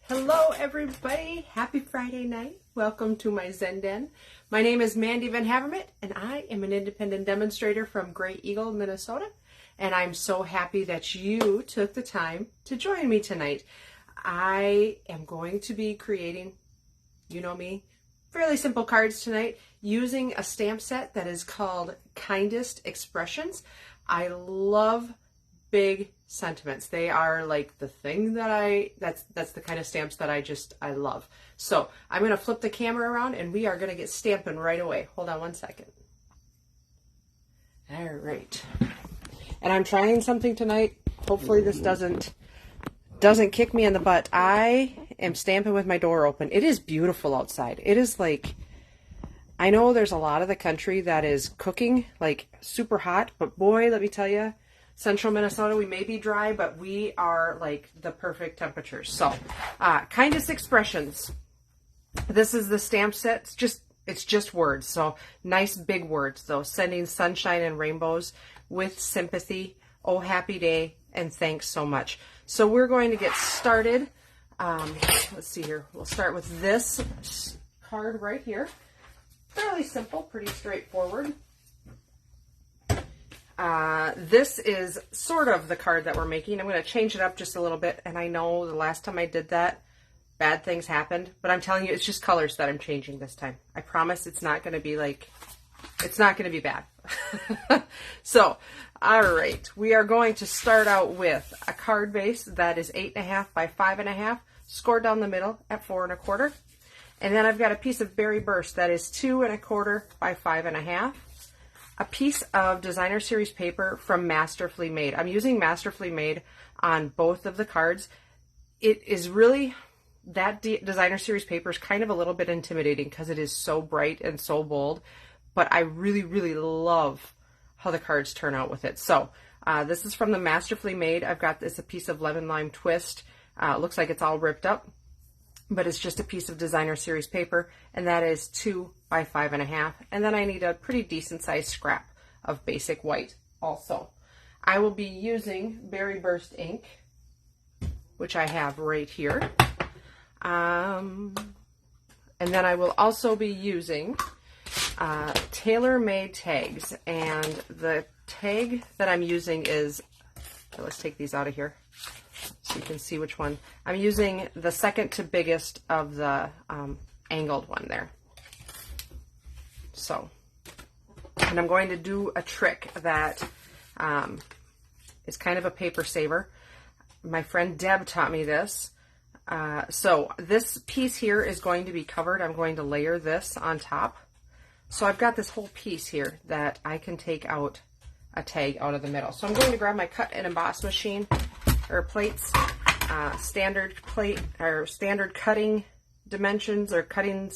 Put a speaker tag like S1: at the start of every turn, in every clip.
S1: Hello everybody, happy Friday night. Welcome to my Zen Den. My name is Mandy Van Havermit and I am an independent demonstrator from Great Eagle, Minnesota. And I'm so happy that you took the time to join me tonight. I am going to be creating, you know me, fairly simple cards tonight using a stamp set that is called Kindest Expressions. I love big sentiments. They are like the thing that that's the kind of stamps that I love. So I'm going to flip the camera around and we are going to get stamping right away. Hold on one second. All right. And I'm trying something tonight. Hopefully this doesn't kick me in the butt. I am stamping with my door open. It is beautiful outside. It is like, I know there's a lot of the country that is cooking like super hot, but boy, let me tell you, Central Minnesota, we may be dry, but we are like the perfect temperatures. So, Kindest Expressions. This is the stamp set. It's just words. So nice big words though. Sending sunshine and rainbows with sympathy. Oh, happy day. And thanks so much. So we're going to get started. Let's see here. We'll start with this card right here. Fairly simple, pretty straightforward. This is sort of the card that we're making. I'm going to change it up just a little bit. And I know the last time I did that, bad things happened. But I'm telling you, it's just colors that I'm changing this time. I promise it's not going to be like, it's not going to be bad. So, all right. We are going to start out with a card base that is 8.5 by 5.5, scored down the middle at 4 1/4. And then I've got a piece of Berry Burst that is 2 1/4 by 5.5. A piece of designer series paper from Masterfully Made. I'm using Masterfully Made on both of the cards. It is really, that designer series paper is kind of a little bit intimidating because it is so bright and so bold, but I really, really love how the cards turn out with it. So this is from the Masterfully Made. I've got this a piece of Lemon Lime Twist. Looks like it's all ripped up, but it's just a piece of designer series paper, and that is 2 by 5.5. And then I need a pretty decent sized scrap of basic white also. I will be using Berry Burst ink, which I have right here. And then I will also be using tailor-made tags. And the tag that I'm using is, okay, let's take these out of here so you can see which one. I'm using the second to biggest of the angled one there. So, and I'm going to do a trick that is kind of a paper saver. My friend Deb taught me this. So this piece here is going to be covered. I'm going to layer this on top. So I've got this whole piece here that I can take out a tag out of the middle. So I'm going to grab my cut and emboss machine or plates, standard plate or standard cutting dimensions or cutting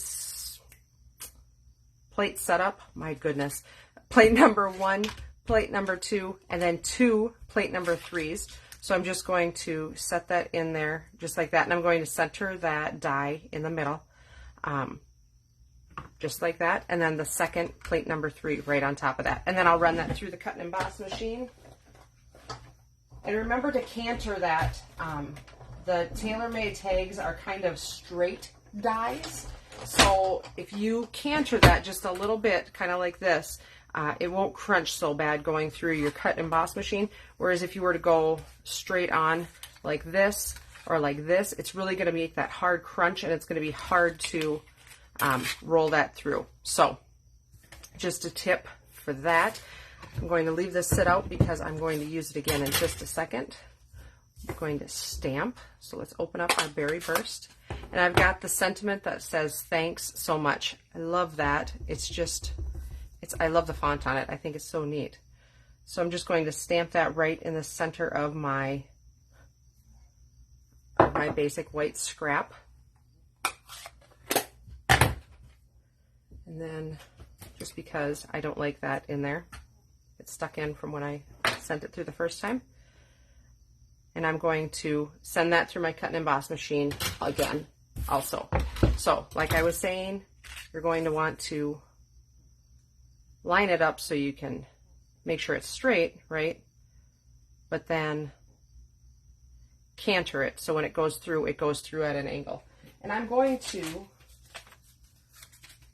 S1: plate setup. My goodness. Plate number 1, plate number 2, and then 2 plate number 3s. So I'm just going to set that in there just like that. And I'm going to center that die in the middle. Just like that. And then the second plate number 3 right on top of that. And then I'll run that through the cut and emboss machine. And remember to canter that. The tailor-made tags are kind of straight dies. So if you canter that just a little bit, kind of like this, it won't crunch so bad going through your cut and emboss machine. Whereas if you were to go straight on like this or like this, it's really going to make that hard crunch and it's going to be hard to roll that through. So just a tip for that. I'm going to leave this sit out because I'm going to use it again in just a second. I'm going to stamp. So let's open up our Berry Burst. And I've got the sentiment that says, thanks so much. I love that. I love the font on it. I think it's so neat. So I'm just going to stamp that right in the center of my basic white scrap. And then, just because I don't like that in there, it's stuck in from when I sent it through the first time. And I'm going to send that through my cut and emboss machine again also. So, like I was saying, you're going to want to line it up so you can make sure it's straight, right? But then canter it. So when it goes through at an angle. And I'm going to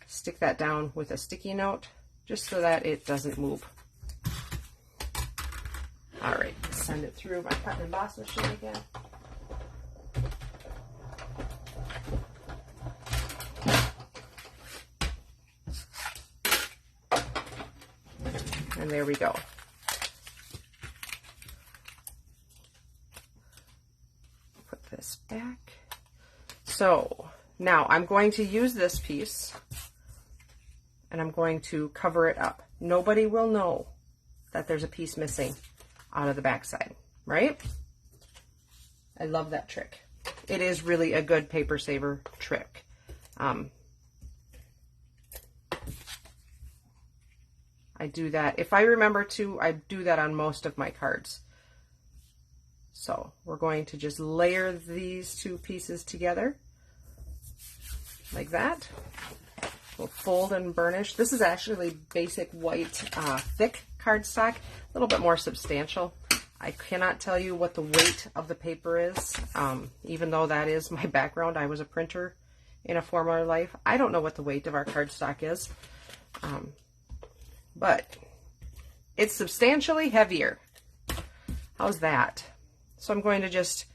S1: stick that down with a sticky note just so that it doesn't move. All right, send it through my cut and emboss machine again. And there we go. Put this back. So now I'm going to use this piece and I'm going to cover it up. Nobody will know that there's a piece missing out of the backside, right? I love that trick. It is really a good paper saver trick. I do that. If I remember to, I do that on most of my cards. So we're going to just layer these two pieces together like that. We'll fold and burnish. This is actually basic white, thick cardstock, a little bit more substantial. I cannot tell you what the weight of the paper is, even though that is my background. I was a printer in a former life. I don't know what the weight of our cardstock is. But it's substantially heavier. How's that? So I'm going to just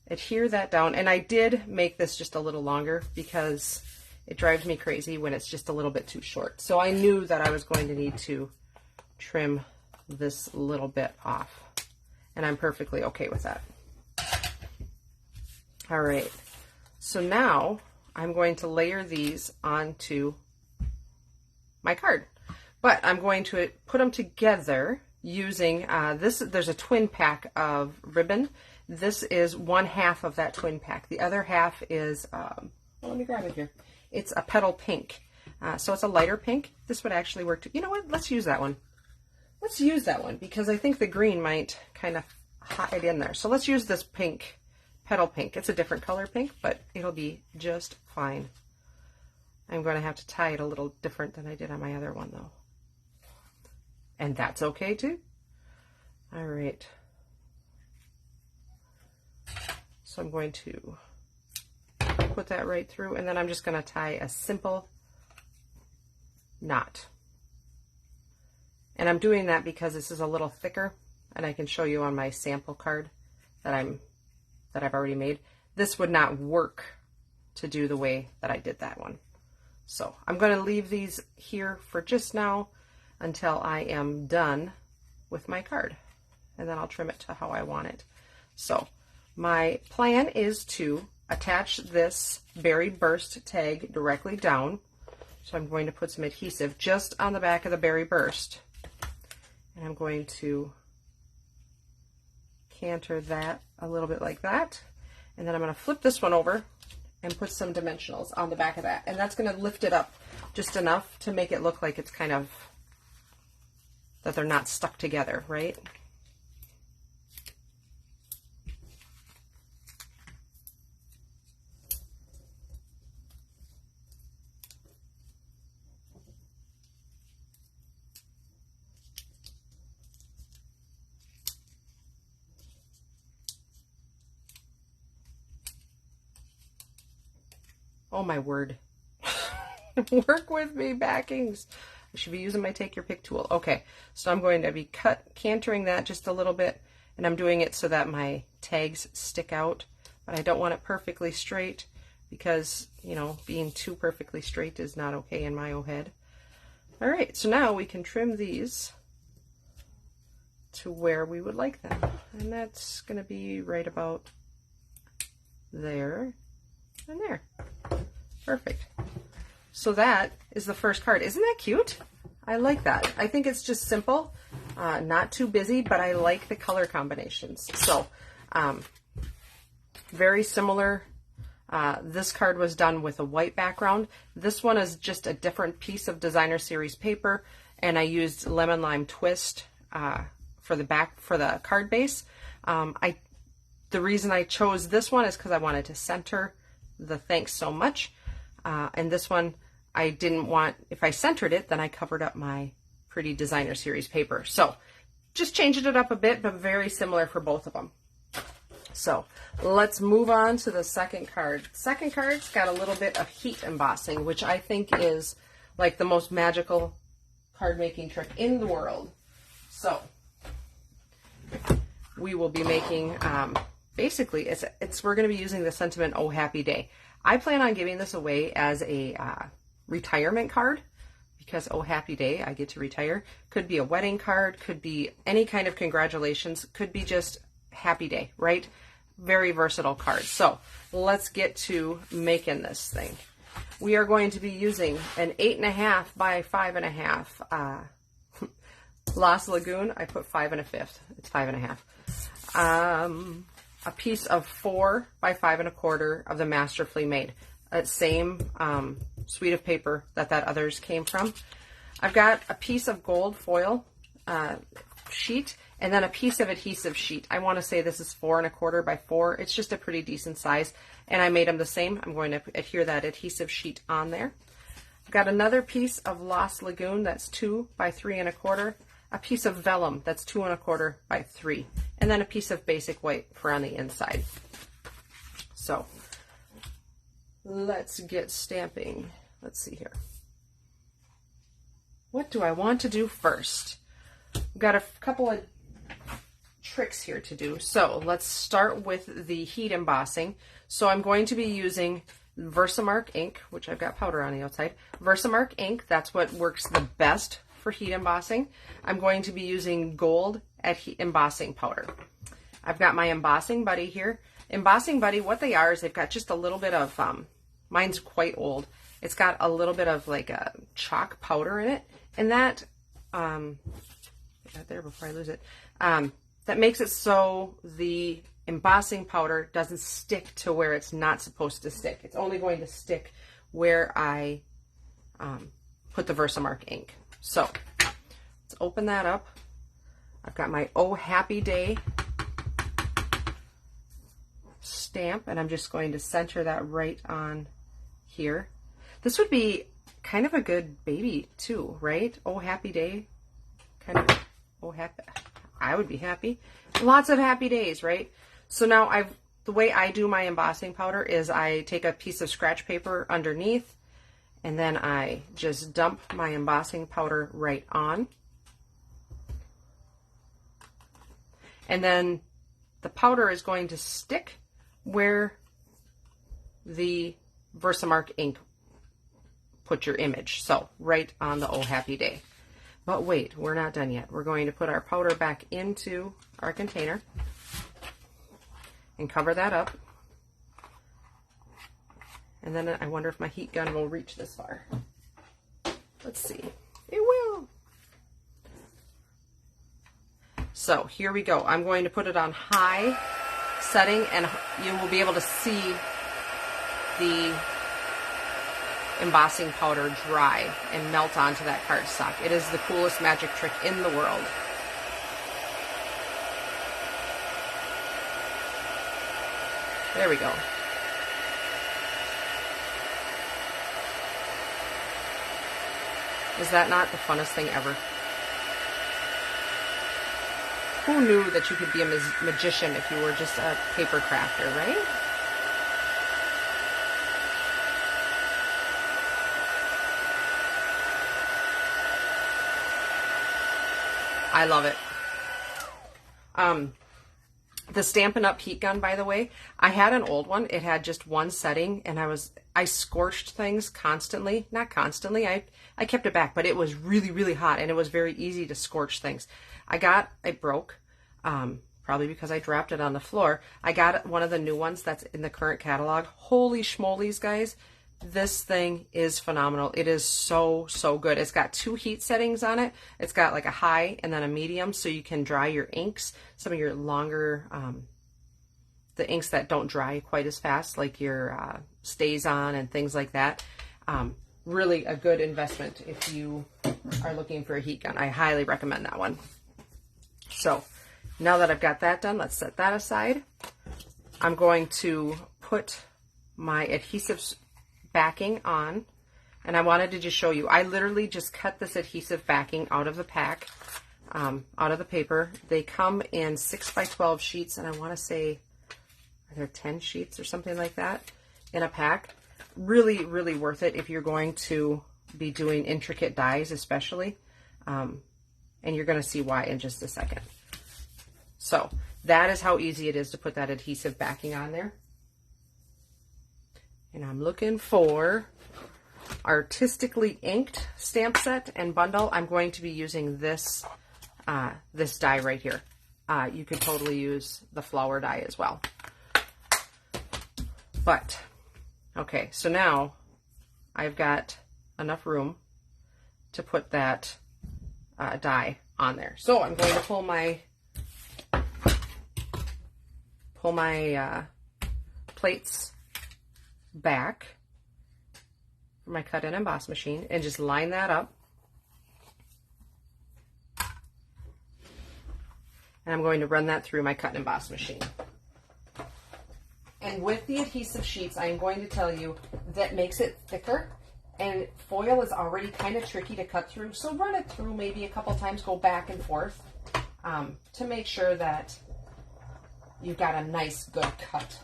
S1: adhere that down. And I did make this just a little longer because it drives me crazy when it's just a little bit too short. So I knew that I was going to need to trim this little bit off. And I'm perfectly okay with that. All right. So now I'm going to layer these onto my card. But I'm going to put them together using this. There's a twin pack of ribbon. This is 1/2 of that twin pack. The other half is, well, let me grab it here. It's a petal pink. So it's a lighter pink. This would actually work too. You know what? Let's use that one. Let's use that one because I think the green might kind of hide in there. So let's use this pink, petal pink. It's a different color pink, but it'll be just fine. I'm going to have to tie it a little different than I did on my other one though. And that's okay too. All right. So I'm going to put that right through and then I'm just going to tie a simple knot. And I'm doing that because this is a little thicker and I can show you on my sample card that I've already made. This would not work to do the way that I did that one. So I'm going to leave these here for just now until I am done with my card, and then I'll trim it to how I want it. So my plan is to attach this berry burst tag directly down. So I'm going to put some adhesive just on the back of the berry burst, and I'm going to canter that a little bit like that, and then I'm going to flip this one over and put some dimensionals on the back of that, and that's going to lift it up just enough to make it look like it's kind of, that they're not stuck together, right? Oh my word. Work with me, backings. I should be using my take your pick tool. Okay, so I'm going to be cantering that just a little bit, and I'm doing it so that my tags stick out, but I don't want it perfectly straight because, you know, being too perfectly straight is not okay in my head. All right, so now we can trim these to where we would like them, and that's going to be right about there and there. Perfect. So that is the first card. Isn't that cute? I like that. I think it's just simple, not too busy, but I like the color combinations. So very similar. This card was done with a white background. This one is just a different piece of designer series paper, and I used lemon lime twist for the card base. The reason I chose this one is because I wanted to center the thanks so much, and this one I didn't want, if I centered it, then I covered up my pretty designer series paper. So just changing it up a bit, but very similar for both of them. So let's move on to the second card. Second card's got a little bit of heat embossing, which I think is like the most magical card making trick in the world. So we will be making, basically we're going to be using the sentiment, "Oh Happy Day." I plan on giving this away as a retirement card, because "Oh Happy Day," I get to retire. Could be a wedding card, could be any kind of congratulations, could be just happy day, right? Very versatile card. So let's get to making this thing. We are going to be using an 8.5 by 5.5 Lost Lagoon. I put 5 1/5. It's 5.5. A piece of 4 by 5 1/4 of the Masterfully Made. Same suite of paper that others came from. I've got a piece of gold foil sheet, and then a piece of adhesive sheet. I want to say this is 4 1/4 by 4. It's just a pretty decent size, and I made them the same. I'm going to adhere that adhesive sheet on there. I've got another piece of Lost Lagoon that's 2 by 3 1/4. A piece of vellum that's 2 1/4 by 3, and then a piece of basic white for on the inside. So let's get stamping. Let's see here. What do I want to do first? We've got a couple of tricks here to do. So let's start with the heat embossing. So I'm going to be using Versamark ink, which I've got powder on the outside. Versamark ink, that's what works the best for heat embossing. I'm going to be using gold embossing powder. I've got my Embossing Buddy here. Embossing Buddy, what they are is they've got just a little bit of, mine's quite old. It's got a little bit of like a chalk powder in it, and that, get that there before I lose it, that makes it so the embossing powder doesn't stick to where it's not supposed to stick. It's only going to stick where I put the Versamark ink. So let's open that up. I've got my "Oh Happy Day" stamp, and I'm just going to center that right on here. This would be kind of a good baby too, right? "Oh Happy Day," kind of, oh happy, I would be happy. Lots of happy days, right? So now the way I do my embossing powder is I take a piece of scratch paper underneath, and then I just dump my embossing powder right on. And then the powder is going to stick where the Versamark ink put your image. So right on the "Oh Happy Day." But wait, we're not done yet. We're going to put our powder back into our container and cover that up. And then I wonder if my heat gun will reach this far. Let's see. It will. So here we go. I'm going to put it on high setting, and you will be able to see the embossing powder dry and melt onto that cardstock. It is the coolest magic trick in the world. There we go. Is that not the funnest thing ever? Who knew that you could be a magician if you were just a paper crafter, right? I love it. The Stampin' Up heat gun, by the way, I had an old one. It had just one setting, and I scorched things constantly. Not constantly, I kept it back, but it was really, really hot, and it was very easy to scorch things. It broke, probably because I dropped it on the floor. I got one of the new ones that's in the current catalog. Holy schmolies, guys. This thing is phenomenal. It is so, so good. It's got 2 heat settings on it. It's got like a high and then a medium, so you can dry your inks. Some of your longer, the inks that don't dry quite as fast, like your Stays On and things like that. Really a good investment if you are looking for a heat gun. I highly recommend that one. So now that I've got that done, let's set that aside. I'm going to put my adhesive backing on, and I wanted to just show you. I literally just cut this adhesive backing out of the pack, out of the paper. They come in 6 by 12 sheets, and I want to say there 10 sheets or something like that in a pack. Really, really worth it if you're going to be doing intricate dies, especially. And you're going to see why in just a second. So that is how easy it is to put that adhesive backing on there. And I'm looking for artistically inked stamp set and bundle. I'm going to be using this this die right here. You could totally use the flower die as well. But, okay, so now I've got enough room to put that die on there. So I'm going to pull my plates back from my cut and emboss machine and just line that up. And I'm going to run that through my cut and emboss machine. And with the adhesive sheets, I'm going to tell you that makes it thicker, and foil is already kind of tricky to cut through. So run it through maybe a couple times, go back and forth to make sure that you've got a nice good cut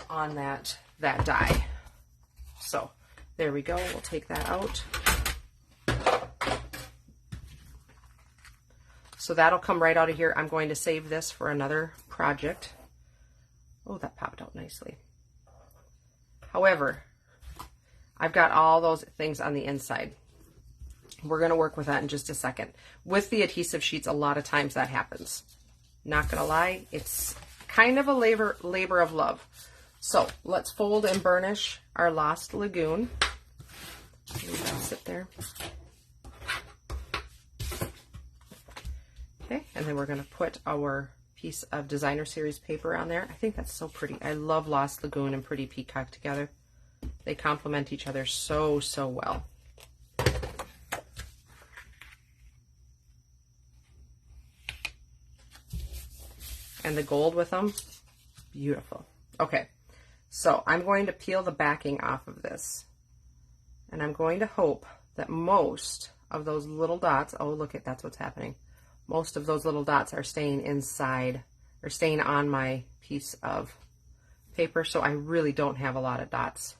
S1: on that die. So there we go. We'll take that out. So that'll come right out of here. I'm going to save this for another project. Oh, that popped out nicely. However, I've got all those things on the inside. We're going to work with that in just a second. With the adhesive sheets, a lot of times that happens. Not going to lie, it's kind of a labor of love. So let's fold and burnish our Lost Lagoon. Sit there. Okay, and then we're going to put our piece of designer series paper on there. I think that's so pretty. I love Lost Lagoon and Pretty Peacock together. They complement each other so, so well. And the gold with them, beautiful. Okay, so I'm going to peel the backing off of this. And I'm going to hope that most of those little dots, oh, look at, that's what's happening. Most of those little dots are staying inside, or staying on my piece of paper, so I really don't have a lot of dots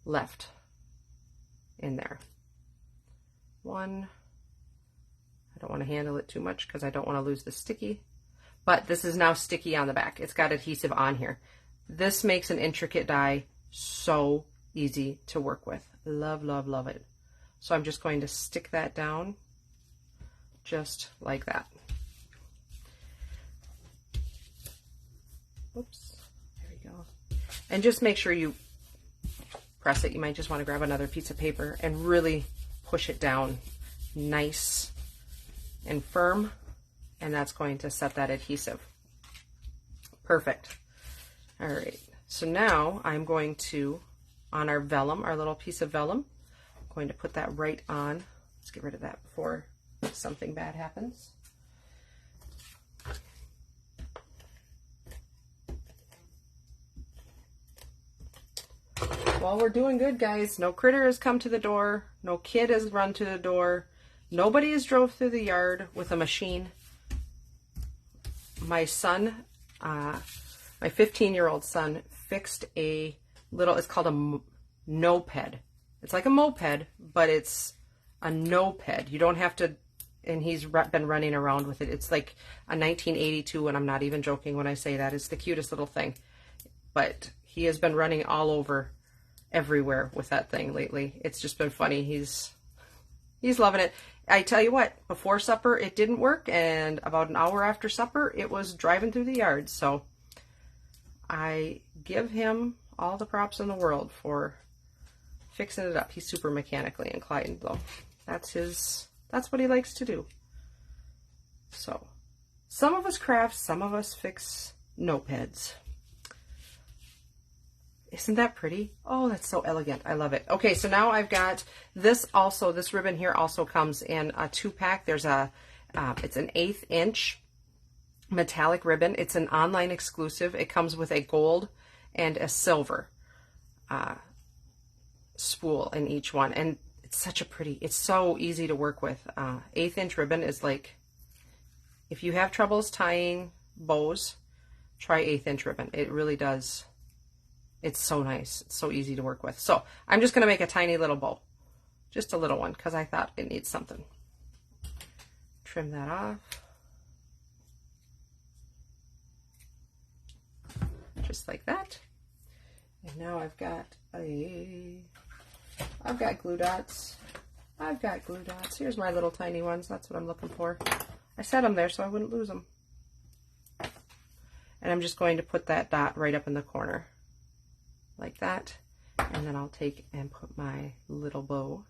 S1: left in there. One, I don't want to handle it too much because I don't want to lose the sticky, but this is now sticky on the back. It's got adhesive on here. This makes an intricate die so easy to work with. Love, love, love it. So I'm just going to stick that down just like that. Oops, there we go. And just make sure you press it. You might just want to grab another piece of paper and really push it down nice and firm, and that's going to set that adhesive. Perfect. All right, so now I'm going to, on our vellum, our little piece of vellum, I'm going to put that right on. Let's get rid of that before something bad happens. Well, we're doing good, guys. No critter has come to the door. No kid has run to the door. Nobody has drove through the yard with a machine. My son, my 15-year-old son, fixed a little, it's called a noped. It's like a moped, but it's a noped. You don't have to, and he's been running around with it. It's like a 1982, and I'm not even joking when I say that. It's the cutest little thing. But he has been running all over everywhere with that thing lately. It's just been funny. He's loving it. I tell you what, before supper it didn't work, and about an hour after supper it was driving through the yard. So I give him all the props in the world for fixing it up. He's super mechanically inclined though. That's what he likes to do. So some of us craft, some of us fix nopeds. Isn't that pretty? Oh, that's so elegant. I love it. Okay, so now I've got this also, this ribbon here also comes in a 2-pack. There's a, it's an 1/8 inch metallic ribbon. It's an online exclusive. It comes with a gold and a silver spool in each one. And it's such a pretty, it's so easy to work with. 1/8 inch ribbon is like, if you have troubles tying bows, try 1/8 inch ribbon. It really does. It's so nice. It's so easy to work with. So I'm just going to make a tiny little bow. Just a little one because I thought it needs something. Trim that off. Just like that. And now I've got glue dots. I've got glue dots. Here's my little tiny ones. That's what I'm looking for. I set them there so I wouldn't lose them. And I'm just going to put that dot right up in the corner like that. And then I'll take and put my little bow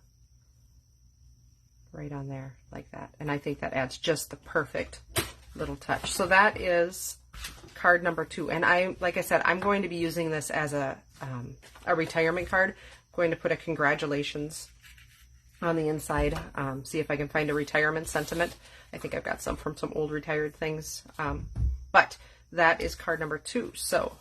S1: right on there like that. And I think that adds just the perfect little touch. So that is card number 2. And like I said, I'm going to be using this as a retirement card. I'm going to put a congratulations on the inside. See if I can find a retirement sentiment. I think I've got some from some old retired things. But that is card number 2. So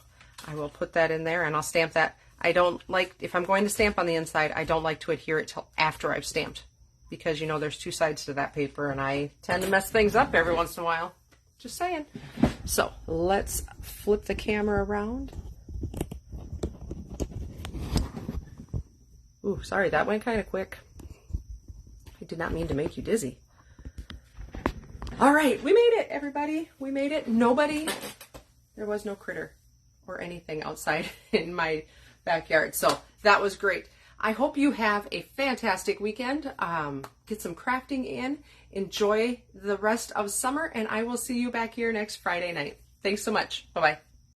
S1: I will put that in there and I'll stamp that. I don't like, if I'm going to stamp on the inside, I don't like to adhere it till after I've stamped, because you know there's 2 sides to that paper and I tend to mess things up every once in a while. Just saying. So let's flip the camera around. Ooh, sorry, that went kind of quick. I did not mean to make you dizzy. All right, we made it, everybody. We made it. There was no critter or anything outside in my backyard. So that was great. I hope you have a fantastic weekend. Get some crafting in. Enjoy the rest of summer, and I will see you back here next Friday night. Thanks so much. Bye-bye.